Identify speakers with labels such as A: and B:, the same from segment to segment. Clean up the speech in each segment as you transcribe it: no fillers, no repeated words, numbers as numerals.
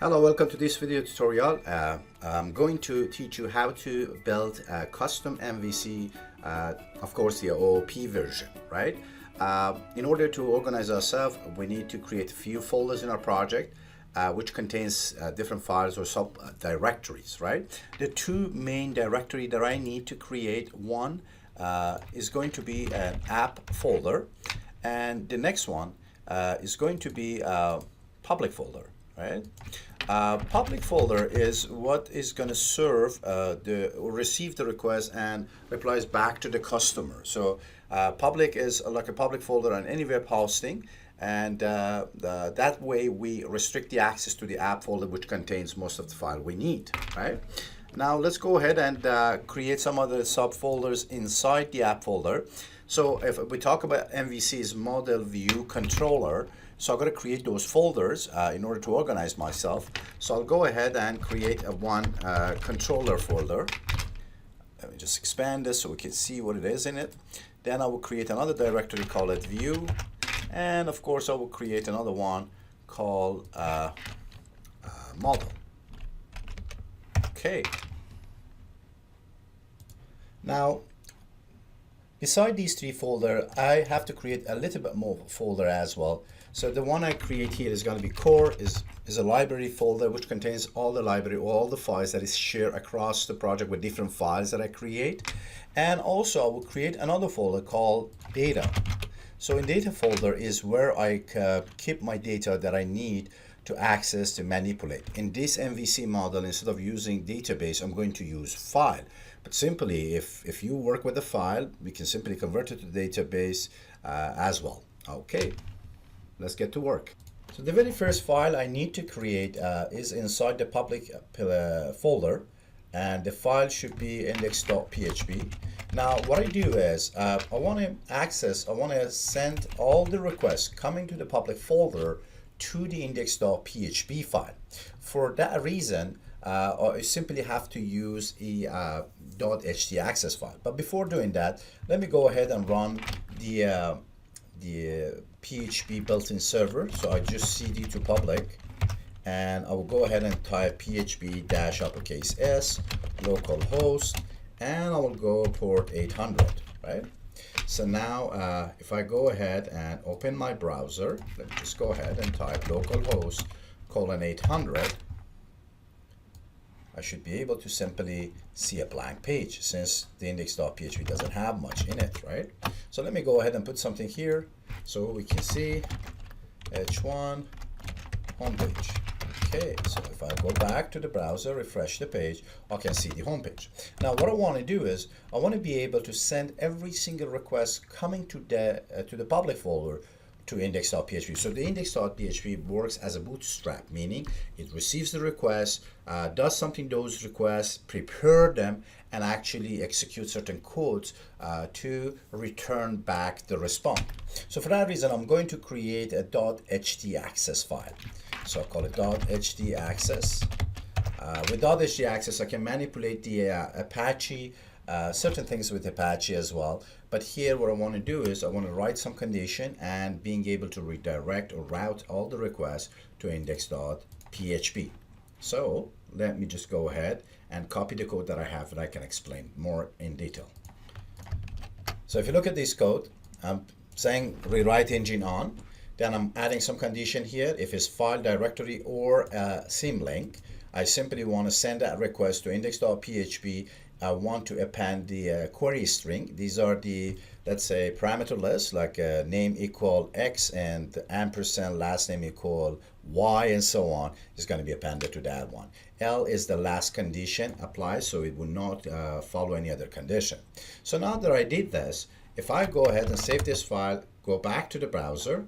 A: Hello, welcome to this video tutorial. I'm going to teach you how to build a custom MVC, of course the OOP version, right? In order to organize ourselves, we need to create a few folders in our project, which contains different files or sub-directories, right? The two main directory that I need to create, one is going to be an app folder, and the next one is going to be a public folder, right? Public folder is what is going to serve or receive the request and replies back to the customer. So public is like a public folder on any web hosting, and that way we restrict the access to the app folder, which contains most of the file we need, right? Now let's go ahead and create some other subfolders inside the app folder. So if we talk about MVC's model view controller, so I'm going to create those folders in order to organize myself. So I'll go ahead and create one controller folder. Let me just expand this so we can see what it is in it. Then I will create another directory, call it view. And of course I will create another one called model. Okay. Now, beside these three folders, I have to create a little bit more folder as well. So the one I create here is going to be core, is a library folder which contains all the library, all the files that is shared across the project with different files that I create. And also I will create another folder called data. So in data folder is where I keep my data that I need to access, to manipulate. In this MVC model, instead of using database, I'm going to use file. But simply, if you work with a file, we can simply convert it to database as well. Okay, let's get to work. So the very first file I need to create is inside the public folder, and the file should be index.php. Now what I do is I want to send all the requests coming to the public folder to the index.php file. For that reason, I simply have to use a .htaccess file. But before doing that, let me go ahead and run the PHP built-in server. So I just cd to public, and I will go ahead and type php-uppercase s localhost, and I will go port 800, right? So now if I go ahead and open my browser, let me just go ahead and type localhost :800, I should be able to simply see a blank page since the index.php doesn't have much in it, right? So let me go ahead and put something here so we can see h1 homepage. Okay, so if I go back to the browser, refresh the page, I can see the homepage. Now what I want to do is I want to be able to send every single request coming to the public folder to index.php. So the index.php works as a bootstrap, meaning it receives the request, does something those requests, prepare them, and actually execute certain codes to return back the response. So for that reason, I'm going to create a .htaccess file. So I'll call it .htaccess. With .htaccess, I can manipulate the Apache, certain things with Apache as well. But here what I want to do is I want to write some condition and being able to redirect or route all the requests to index.php. So let me just go ahead and copy the code that I have, and I can explain more in detail. So if you look at this code, I'm saying rewrite engine on. Then I'm adding some condition here. If it's file directory or symlink, I simply want to send that request to index.php. I want to append the query string. These are the, let's say, parameter list, like name equal x and ampersand last name equal y, and so on, is going to be appended to that one. L is the last condition applied, so it will not follow any other condition. So now that I did this, if I go ahead and save this file, go back to the browser.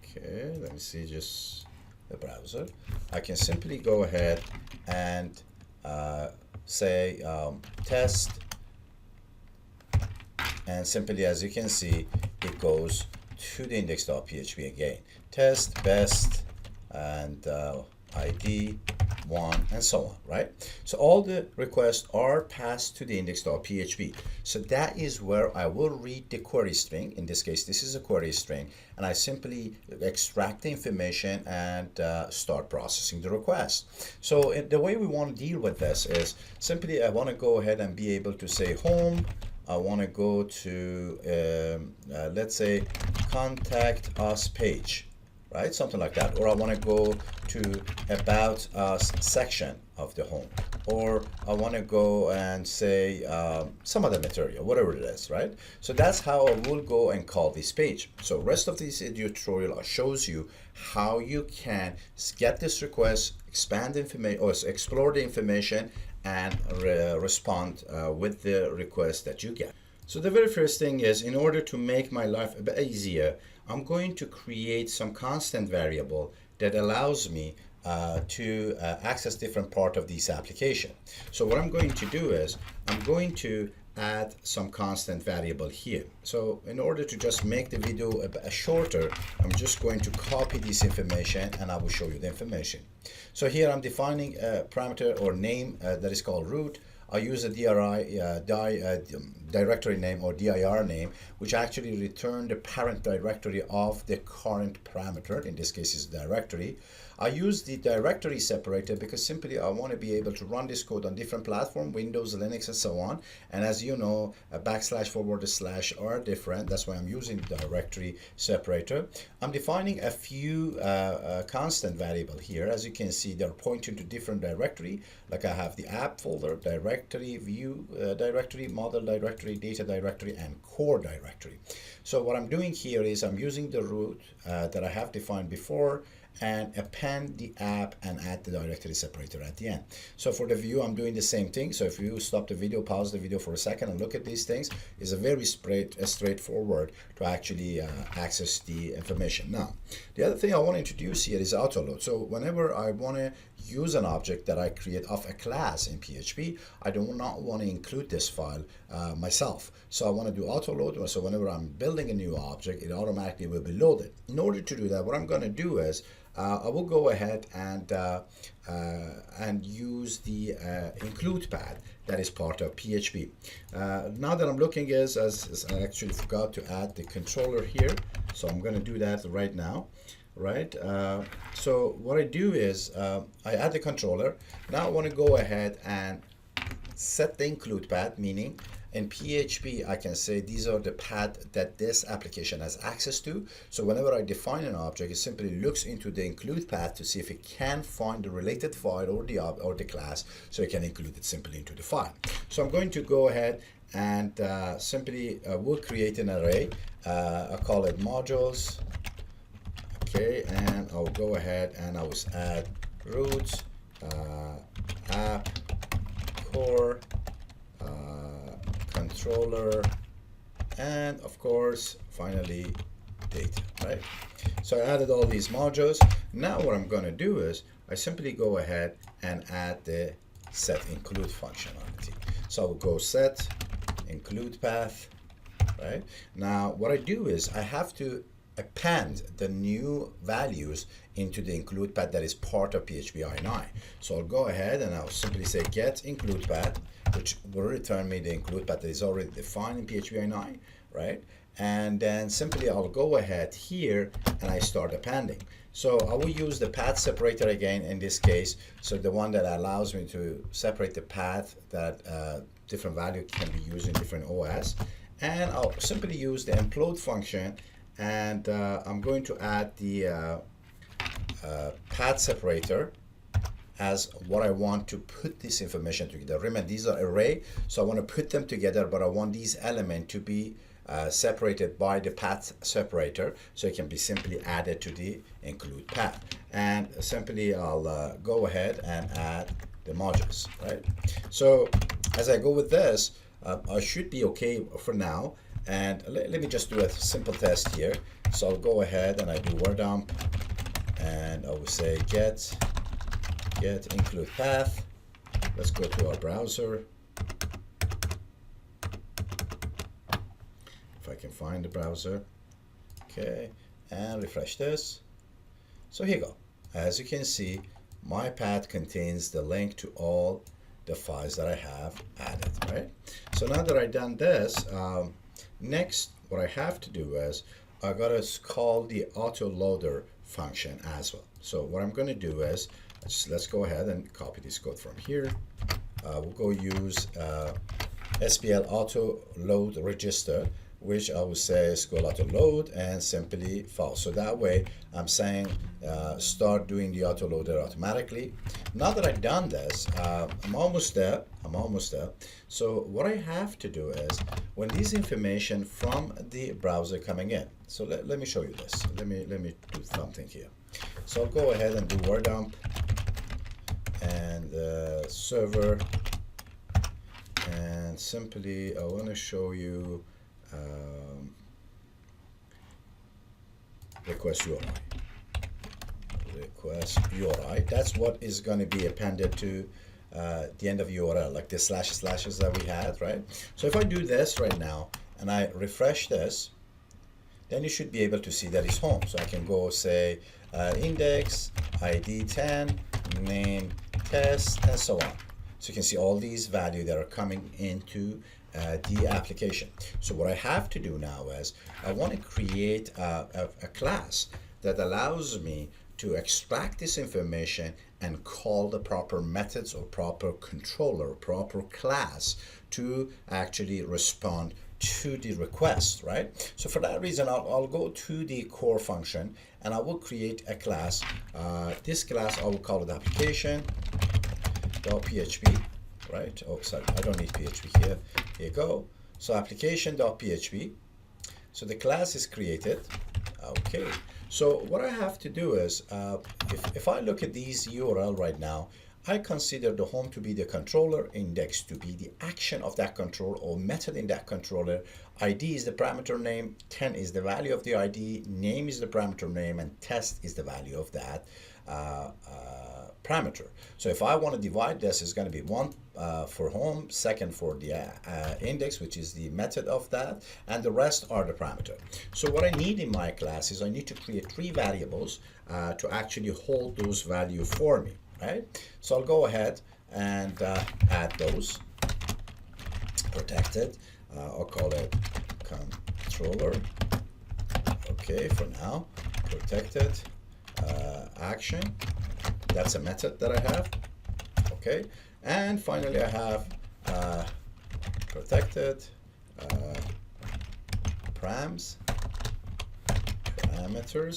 A: Okay, let me see just the browser. I can simply go ahead and say test, and simply, as you can see, it goes to the index.php again. Test best, and ID 1, and so on, right? So all the requests are passed to the index.php. So that is where I will read the query string. In this case, this is a query string, and I simply extract the information and start processing the request. So the way we want to deal with this is simply I want to go ahead and be able to say home. I want to go to, let's say, contact us page, right? Something like that. Or I want to go to about us section of the home. Or I want to go and say some other material, whatever it is, right? So that's how I will go and call this page. So rest of this tutorial shows you how you can get this request, expand information, or explore the information, and respond with the request that you get. So the very first thing is, in order to make my life a bit easier, I'm going to create some constant variable that allows me to access different part of this application. So what I'm going to do is I'm going to add some constant variable here. So in order to just make the video a bit shorter, I'm just going to copy this information and I will show you the information. So here I'm defining a parameter or name that is called root. I use a directory name or dir name, which actually return the parent directory of the current parameter. In this case, is directory. I use the directory separator because simply I want to be able to run this code on different platforms, Windows, Linux, and so on. And as you know, a / are different. That's why I'm using the directory separator. I'm defining a few constant variable here. As you can see, they're pointing to different directory. Like I have the app folder, directory, view directory, model directory, data directory, and core directory. So what I'm doing here is I'm using the root that I have defined before and append the app and add the directory separator at the end. So for the view, I'm doing the same thing. So if you stop the video, pause the video for a second and look at these things, it's a very straightforward to actually access the information. Now, the other thing I want to introduce here is autoload. So whenever I want to use an object that I create of a class in PHP, I do not want to include this file myself. So I want to do autoload. So whenever I'm building a new object, it automatically will be loaded. In order to do that, what I'm going to do is I will go ahead and use the include path that is part of PHP. Now that I'm looking as I actually forgot to add the controller here, so I'm going to do that right now. Right, so what I do is I add the controller. Now I want to go ahead and set the include path, meaning in PHP I can say these are the paths that this application has access to. So whenever I define an object, it simply looks into the include path to see if it can find the related file or the class, so it can include it simply into the file. So I'm going to go ahead and simply will create an array. I call it modules. Okay, and I'll go ahead and I will add root, app, core, controller, and of course, finally, data, right? So I added all these modules. Now what I'm going to do is I simply go ahead and add the set include functionality. So I'll go set include path, right? Now what I do is I have to append the new values into the include path that is part of PHP INI. So I'll go ahead and I'll simply say get include path, which will return me the include path that is already defined in PHP INI, right? And then simply I'll go ahead here and I start appending. So I will use the path separator again in this case, so the one that allows me to separate the path that different value can be used in different OS. And I'll simply use the implode function, and I'm going to add the path separator as what I want to put this information together. Remember, these are array, so I want to put them together, but I want these elements to be separated by the path separator, so it can be simply added to the include path. And simply I'll go ahead and add the modules, right? So as I go with this, I should be okay for now. And let me just do a simple test here. So I'll go ahead and I do word dump, and I will say get include path. Let's go to our browser. If I can find the browser. Okay, and refresh this. So here you go. As you can see, my path contains the link to all the files that I have added, right? So now that I've done this, next what I have to do is I gotta call the autoloader function as well. So what I'm gonna do is let's go ahead and copy this code from here. We'll go use SPL auto load register, which I would say is go auto load and simply false. So that way I'm saying start doing the autoloader automatically. Now that I've done this, I'm almost there. So what I have to do is when this information from the browser coming in. So let me show you this. Let me do something here. So I'll go ahead and do word dump and server, and simply I want to show you request URI. Request URI. That's what is going to be appended to the end of URL, like the slashes that we had, right? So if I do this right now and I refresh this, then you should be able to see that it's home. So I can go say index, ID 10, name, test, and so on. So you can see all these values that are coming into the application. So what I have to do now is I want to create a class that allows me to extract this information and call the proper methods or proper controller, proper class to actually respond to the request, right? So for that reason, I'll go to the core function and I will create a class. This class, I will call it application.php, right? Oh, sorry, I don't need PHP here. Here you go. So application.php. So the class is created. Okay. So what I have to do is, if I look at these URL right now, I consider the home to be the controller, index to be the action of that control or method in that controller, ID is the parameter name, 10 is the value of the ID, name is the parameter name, and test is the value of that parameter. So if I want to divide this, it's going to be one for home, second for the index, which is the method of that, and the rest are the parameter. So what I need in my class is I need to create 3 variables to actually hold those values for me, right? So I'll go ahead and add those. Protected. I'll call it controller. Okay, for now. Protected action. That's a method that I have. Okay, and finally I have protected parameters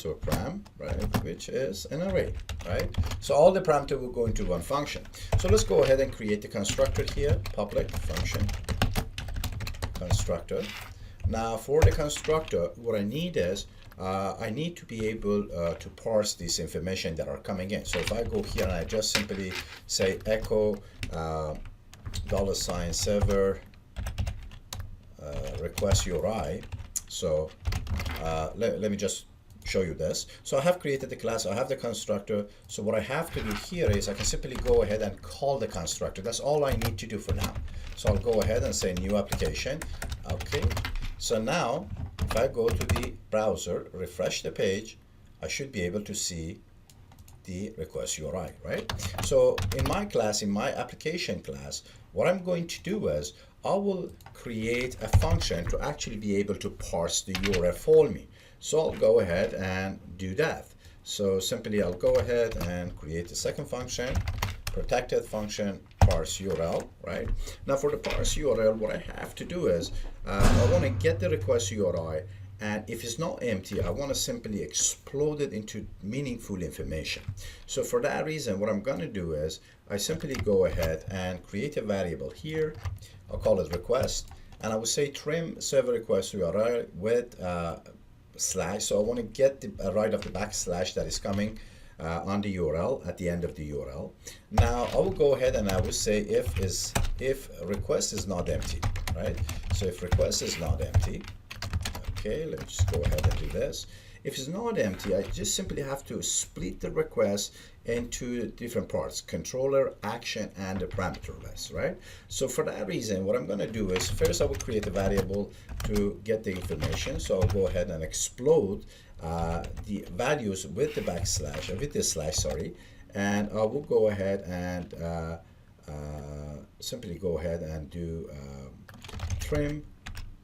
A: or param, right, which is an array, right? So all the parameters will go into one function. So let's go ahead and create the constructor here, public function constructor. Now for the constructor, what I need is I need to be able to parse this information that are coming in. So if I go here and I just simply say echo $server request URI. So let me just show you this. So I have created the class, I have the constructor. So what I have to do here is I can simply go ahead and call the constructor. That's all I need to do for now. So I'll go ahead and say new application. Okay. So now if I go to the browser, refresh the page, I should be able to see the request URI, right? So in my class, in my application class, what I'm going to do is I will create a function to actually be able to parse the URL for me. So I'll go ahead and do that. So simply I'll go ahead and create a second function, protected function, parse URL, right? Now for the parse URL, what I have to do is I want to get the request URI, and if it's not empty, I want to simply explode it into meaningful information. So for that reason, what I'm going to do is I simply go ahead and create a variable here. I'll call it request, and I will say trim server request URI with slash. So I want to get the right of the backslash that is coming on the URL at the end of the URL. Now I will go ahead and I will say if request is not empty, right? So if request is not empty, okay, let me just go ahead and do this. If it's not empty, I just simply have to split the request into different parts, controller, action, and the parameter list, right? So for that reason, what I'm going to do is first I will create a variable to get the information. So I'll go ahead and explode the values with the backslash, with the slash, sorry, and I will go ahead and simply go ahead and do trim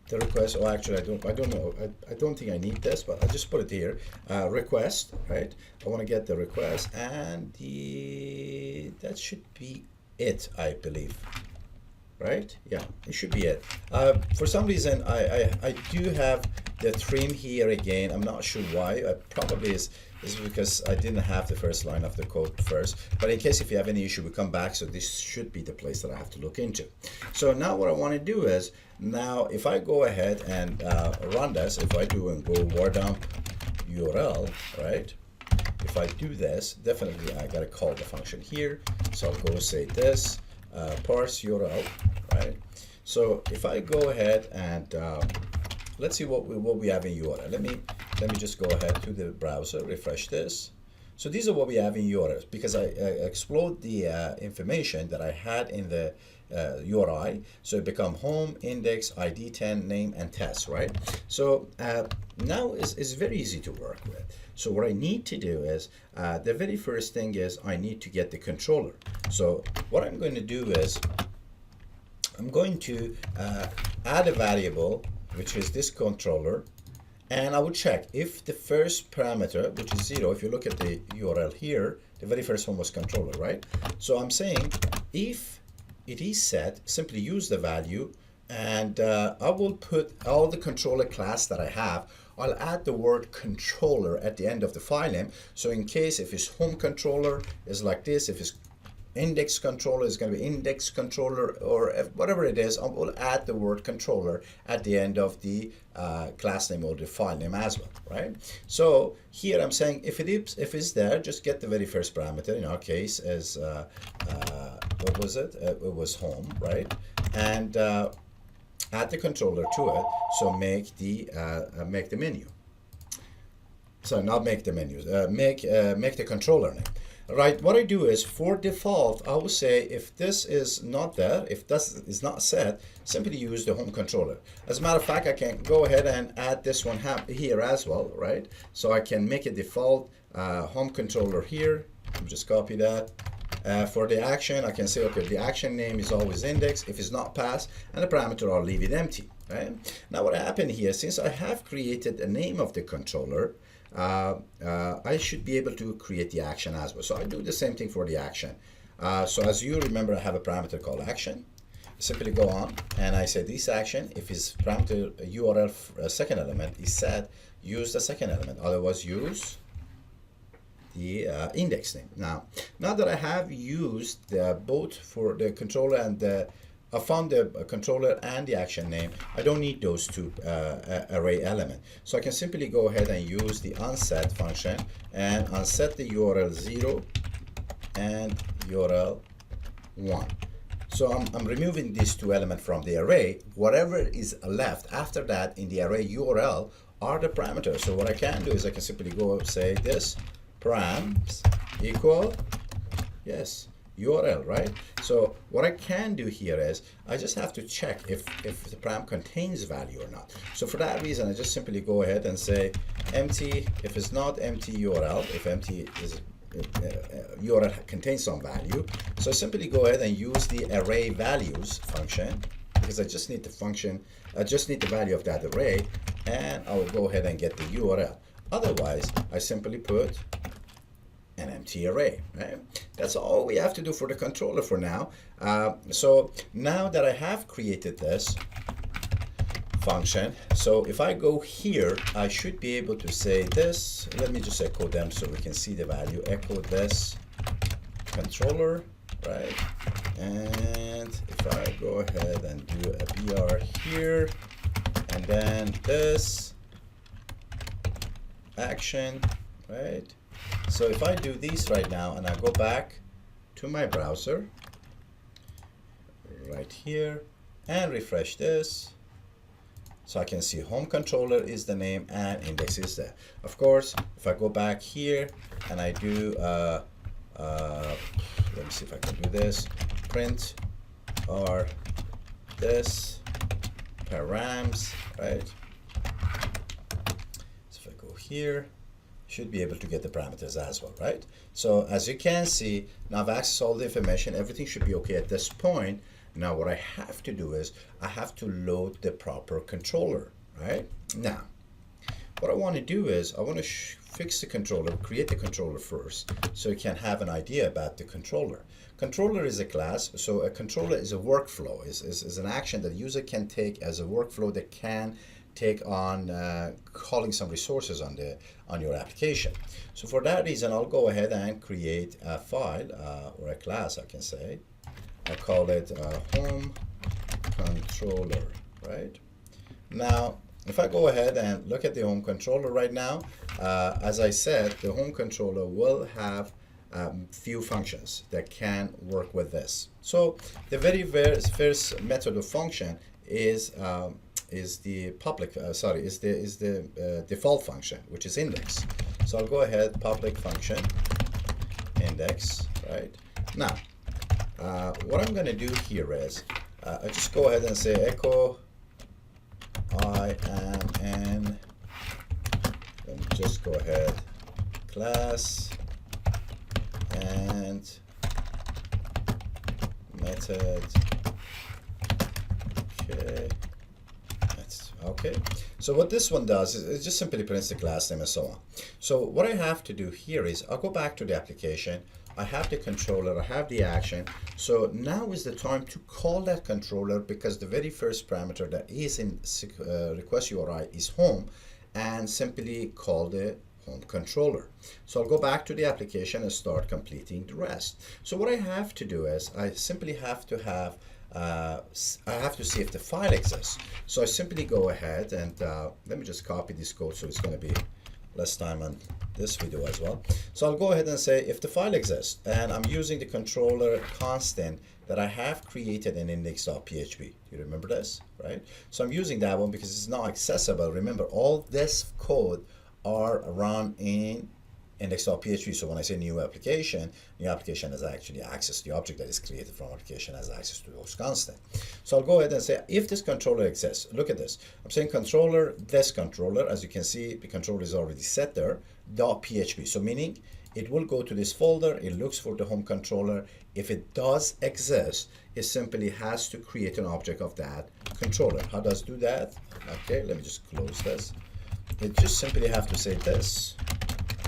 A: the request. Oh, actually, I don't know. I don't think I need this, but I'll just put it here. Request, right? I want to get the request, and that should be it, I believe. Right? Yeah, it should be it. For some reason, I do have the trim here again. I'm not sure why. Probably is because I didn't have the first line of the code first. But in case if you have any issue, we come back. So this should be the place that I have to look into. So now what I want to do is, now if I go ahead and run this, if I do and go war dump URL, right? If I do this, definitely I got to call the function here. So I'll go say this. Parse URL, right? So if I go ahead and let's see what we have in URL. Let me just go ahead to the browser, refresh this. So these are what we have in URLs, because I explored the information that I had in the URI. So it become home, index, ID 10, name, and test, right? So now it's very easy to work with. So what I need to do is, the very first thing is I need to get the controller. So what I'm going to do is, I'm going to add a variable, which is this controller, and I will check if the first parameter, which is 0, if you look at the URL here, the very first one was controller, right? So I'm saying if it is set, simply use the value, and I will put all the controller class that I have. I'll add the word controller at the end of the file name. So in case if it's home controller is like this, if it's index controller is going to be index controller, or whatever it is, I will add the word controller at the end of the class name or the file name as well, right? So here I'm saying if it's there, just get the very first parameter. In our case is what was it? It was home, right? And add the controller to it. So make the menu. So not make the menus. Make the controller name. Right, what I do is, for default, I will say if this is not there, if this is not set, simply use the home controller. As a matter of fact, I can go ahead and add this one here as well, right? So I can make a default home controller here. I'll just copy that. For the action, I can say, okay, the action name is always index. If it's not passed, and the parameter, I'll leave it empty, right? Now what happened here, since I have created a name of the controller, I should be able to create the action as well. So I do the same thing for the action. So as you remember, I have a parameter called action. Simply go on, and I say this action, if its parameter URL second element is set, use the second element. Otherwise, use the index name. Now that I have used both for the controller and I found the controller and the action name, I don't need those two array element. So I can simply go ahead and use the unset function and unset the URL 0 and URL 1. So I'm removing these two elements from the array. Whatever is left after that in the array URL are the parameters. So what I can do is I can simply go say this params equal, yes, URL, right? So what I can do here is I just have to check if the param contains value or not. So for that reason, I just simply go ahead and say empty. If it's not empty URL, if empty is URL contains some value, so simply go ahead and use the array values function, because I just need the function, I just need the value of that array, and I will go ahead and get the URL. Otherwise, I simply put an empty array, right? That's all we have to do for the controller for now. So now that I have created this function, so if I go here, I should be able to say this. Let me just echo them so we can see the value. Echo this controller, right? And if I go ahead and do a BR here, and then this action, right? So if I do these right now and I go back to my browser right here and refresh this, so I can see home controller is the name and index is there. Of course, if I go back here and I do, let me see if I can do this, print or this params, right? So if I go here, should be able to get the parameters as well, right? So as you can see, now I've accessed all the information. Everything should be okay at this point. Now what I have to do is I have to load the proper controller, right? Now, what I want to do is I want to fix the controller, create the controller first, so you can have an idea about the controller. Controller is a class, so a controller is a workflow, is an action that the user can take as a workflow that can take on calling some resources on your application. So for that reason, I'll go ahead and create a file or a class, I can say. I call it home controller, right? Now, if I go ahead and look at the home controller right now, as I said, the home controller will have few functions that can work with this. So the very first method of function is the public, is the default function, which is index. So I'll go ahead, public function, index, right? Now, what I'm going to do here is, I just go ahead and say echo I am an, let me just go ahead, class and method. Okay. Okay, so what this one does is it just simply prints the class name and so on. So what I have to do here is I'll go back to the application. I have the controller, I have the action. So now is the time to call that controller, because the very first parameter that is in request URI is home, and simply call the home controller. So I'll go back to the application and start completing the rest. So what I have to do is I simply have to have I have to see if the file exists. So I simply go ahead and let me just copy this code, so it's going to be less time on this video as well. So I'll go ahead and say if the file exists, and I'm using the controller constant that I have created in index.php. Do you remember this, right? So I'm using that one because it's not accessible. Remember, all this code are run in index.php. So when I say new application has actually access to the object that is created from application, has access to those constant. So I'll go ahead and say if this controller exists. Look at this. I'm saying controller, this controller. As you can see, the controller is already set there, .php. So meaning it will go to this folder, it looks for the home controller. If it does exist, it simply has to create an object of that controller. How does it do that? Okay, let me just close this. It just simply have to say this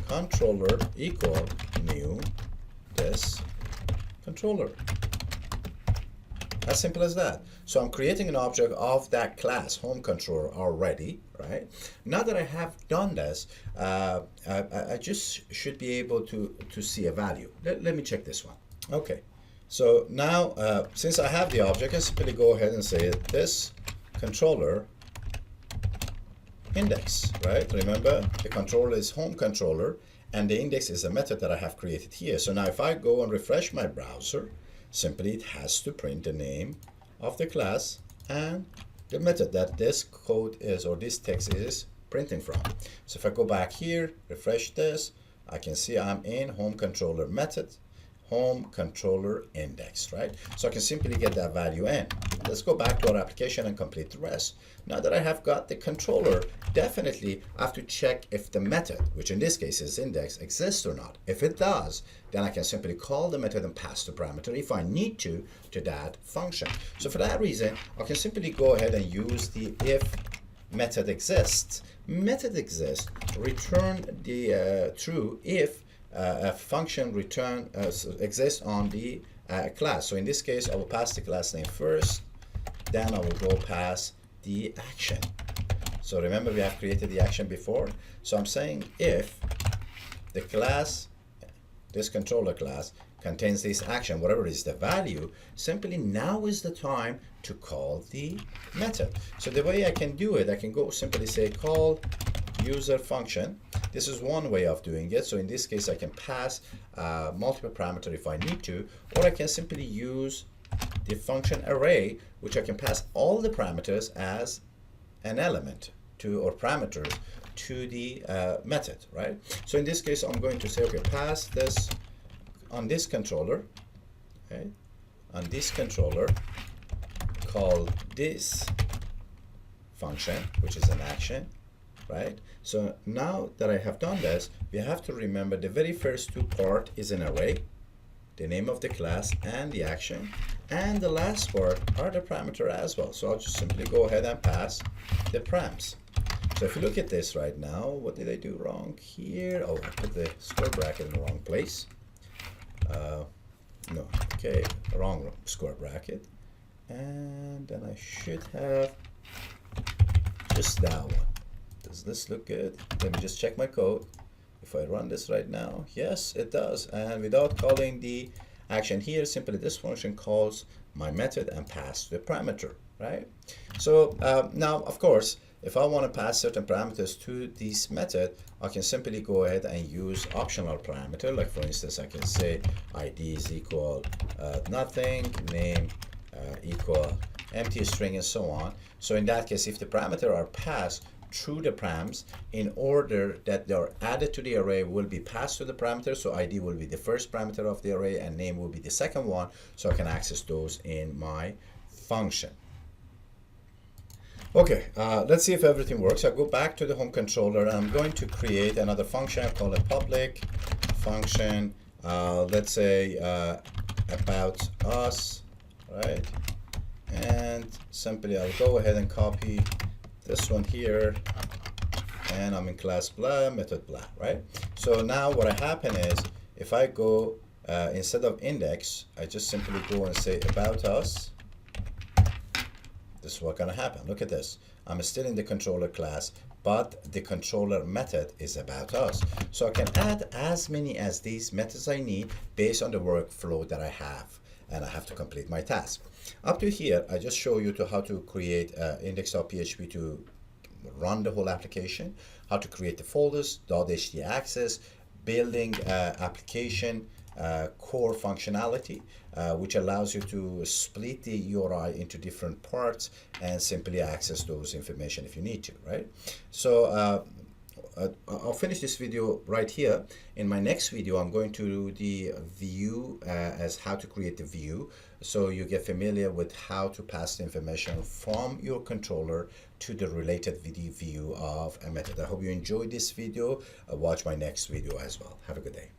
A: controller equal new this controller. As simple as that. So I'm creating an object of that class home controller already, right? Now that I have done this, I just should be able to see a value. Let me check this one. Okay, so now since I have the object, I simply go ahead and say this controller index, right? Remember, the controller is home controller, and the index is a method that I have created here. So now if I go and refresh my browser, simply it has to print the name of the class and the method that this code is, or this text is printing from. So if I go back here, refresh this, I can see I'm in home controller method, home controller index, right? So I can simply get that value in. Let's go back to our application and complete the rest. Now that I have got the controller, definitely I have to check if the method, which in this case is index, exists or not. If it does, then I can simply call the method and pass the parameter if I need to that function. So for that reason, I can simply go ahead and use the if method exists. Method exists, return the true if a function return exists on the class. So in this case, I will pass the class name first, then I will go pass the action. So remember, we have created the action before. So I'm saying if the class, this controller class, contains this action, whatever is the value, simply now is the time to call the method. So the way I can do it, I can go simply say call user function. This is one way of doing it. So in this case, I can pass multiple parameters if I need to, or I can simply use the function array, which I can pass all the parameters as an element to, or parameters to the method, right? So in this case, I'm going to say, okay, pass this on this controller, okay, on this controller, call this function, which is an action, right? So now that I have done this, we have to remember the very first two part is an array, the name of the class and the action, and the last part are the parameter as well. So I'll just simply go ahead and pass the params. So if you look at this right now, what did I do wrong here? Oh, I put the square bracket in the wrong place. No, okay, wrong square bracket. And then I should have just that one. Does this look good? Let me just check my code. If I run this right now, yes, it does. And without calling the action here, simply this function calls my method and pass the parameter, right? So now, of course, if I want to pass certain parameters to this method, I can simply go ahead and use optional parameter. Like for instance, I can say ID is equal nothing, name equal empty string, and so on. So in that case, if the parameter are passed through the params, in order that they are added to the array will be passed to the parameter. So ID will be the first parameter of the array and name will be the second one. So I can access those in my function. Okay, let's see if everything works. I'll go back to the home controller and I'm going to create another function. I'll call it public function. Let's say about us, right? And simply I'll go ahead and copy this one here, and I'm in class blah, method blah, right? So now what happen is, if I go, instead of index, I just simply go and say about us. This is what's gonna happen. Look at this. I'm still in the controller class, but the controller method is about us. So I can add as many as these methods I need based on the workflow that I have, and I have to complete my task. Up to here, I just show you to how to create index.php to run the whole application, how to create the folders, .ht access, building application core functionality, which allows you to split the URI into different parts and simply access those information if you need to, right? So I'll finish this video right here. In my next video, I'm going to do the view as how to create the view, so you get familiar with how to pass the information from your controller to the related view of a method. I hope you enjoyed this video. Watch my next video as well. Have a good day.